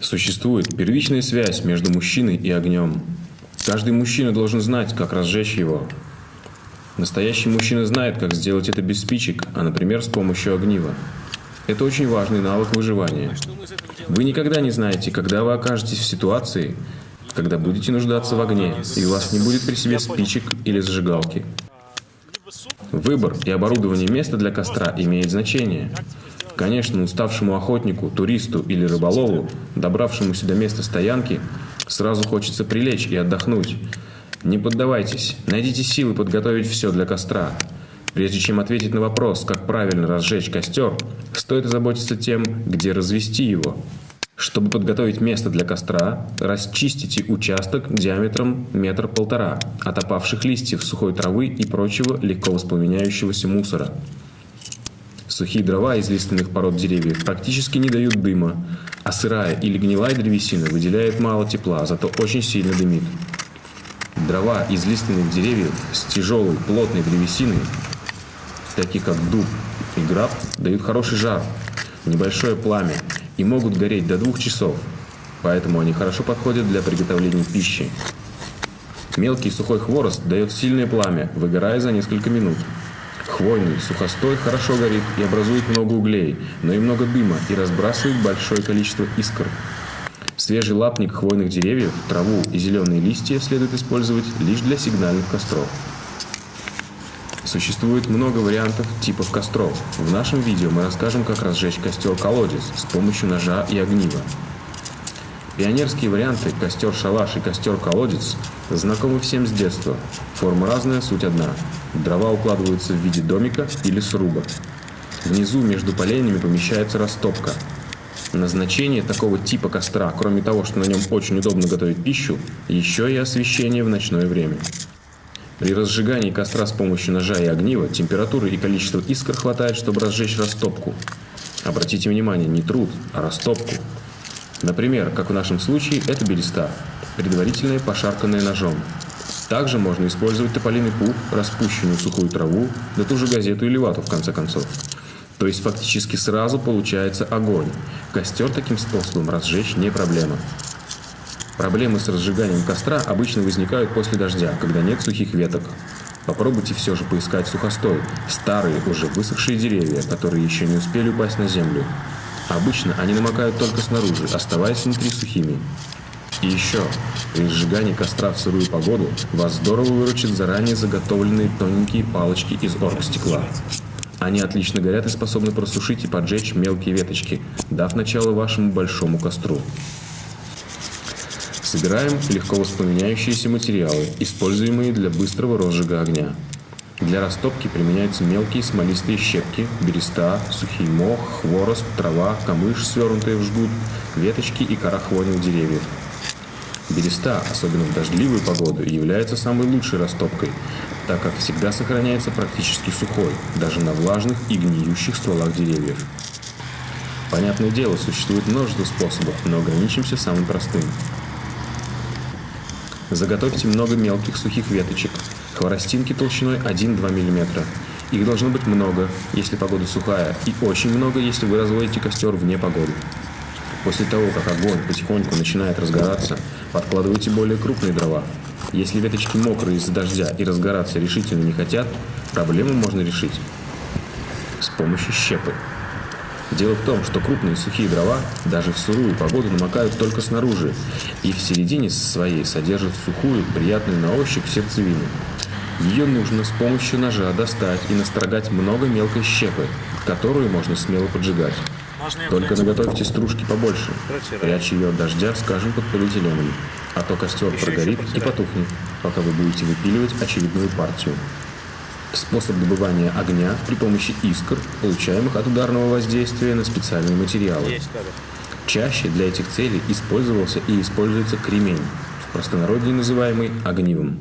Существует первичная связь между мужчиной и огнем. Каждый мужчина должен знать, как разжечь его. Настоящий мужчина знает, как сделать это без спичек, а, например, с помощью огнива. Это очень важный навык выживания. Вы никогда не знаете, когда вы окажетесь в ситуации, когда будете нуждаться в огне, и у вас не будет при себе спичек или зажигалки. Выбор и оборудование места для костра имеет значение. Конечно, уставшему охотнику, туристу или рыболову, добравшемуся до места стоянки, сразу хочется прилечь и отдохнуть. Не поддавайтесь, найдите силы подготовить все для костра. Прежде чем ответить на вопрос, как правильно разжечь костер, стоит озаботиться тем, где развести его. Чтобы подготовить место для костра, расчистите участок диаметром 1,5 метра от опавших листьев, сухой травы и прочего легко воспламеняющегося мусора. Сухие дрова из лиственных пород деревьев практически не дают дыма, а сырая или гнилая древесина выделяет мало тепла, зато очень сильно дымит. Дрова из лиственных деревьев с тяжелой, плотной древесиной, такие как дуб и граб, дают хороший жар, небольшое пламя и могут гореть до 2 часов, поэтому они хорошо подходят для приготовления пищи. Мелкий сухой хворост дает сильное пламя, выгорая за несколько минут. Хвойный сухостой хорошо горит и образует много углей, но и много дыма и разбрасывает большое количество искр. Свежий лапник хвойных деревьев, траву и зеленые листья следует использовать лишь для сигнальных костров. Существует много вариантов типов костров. В нашем видео мы расскажем, как разжечь костер-колодец с помощью ножа и огнива. Пионерские варианты костер-шалаш и костер-колодец знакомы всем с детства. Форма разная, суть одна. Дрова укладываются в виде домика или сруба. Внизу между поленьями помещается растопка. Назначение такого типа костра, кроме того, что на нем очень удобно готовить пищу, еще и освещение в ночное время. При разжигании костра с помощью ножа и огнива температуры и количества искр хватает, чтобы разжечь растопку. Обратите внимание, не труд, а растопку. Например, как в нашем случае, это береста, предварительно пошарканная ножом. Также можно использовать тополиный пух, распущенную сухую траву, да ту же газету или вату, в конце концов. То есть фактически сразу получается огонь. Костер таким способом разжечь не проблема. Проблемы с разжиганием костра обычно возникают после дождя, когда нет сухих веток. Попробуйте все же поискать сухостой, старые, уже высохшие деревья, которые еще не успели упасть на землю. Обычно они намокают только снаружи, оставаясь внутри сухими. И еще, при сжигании костра в сырую погоду вас здорово выручат заранее заготовленные тоненькие палочки из оргстекла. Они отлично горят и способны просушить и поджечь мелкие веточки, дав начало вашему большому костру. Собираем легко воспламеняющиеся материалы, используемые для быстрого розжига огня. Для растопки применяются мелкие смолистые щепки, береста, сухий мох, хворост, трава, камыш, свернутые в жгут, веточки и кора хвойных деревьев. Береста, особенно в дождливую погоду, является самой лучшей растопкой, так как всегда сохраняется практически сухой, даже на влажных и гниющих стволах деревьев. Понятное дело, существует множество способов, но ограничимся самым простым. Заготовьте много мелких сухих веточек, хворостинки толщиной 1-2 мм. Их должно быть много, если погода сухая, и очень много, если вы разводите костер вне погоды. После того, как огонь потихоньку начинает разгораться, подкладывайте более крупные дрова. Если веточки мокрые из-за дождя и разгораться решительно не хотят, проблему можно решить с помощью щепы. Дело в том, что крупные сухие дрова даже в сырую погоду намокают только снаружи и в середине своей содержат сухую, приятную на ощупь сердцевину. Ее нужно с помощью ножа достать и настрогать много мелкой щепы, которую можно смело поджигать. Только наготовьте стружки побольше, прячь ее от дождя, скажем, под полиэтиленом, а то костер прогорит и потухнет, пока вы будете выпиливать очередную партию. Способ добывания огня при помощи искр, получаемых от ударного воздействия на специальные материалы. Чаще для этих целей использовался и используется кремень, в простонародье называемый огнивом.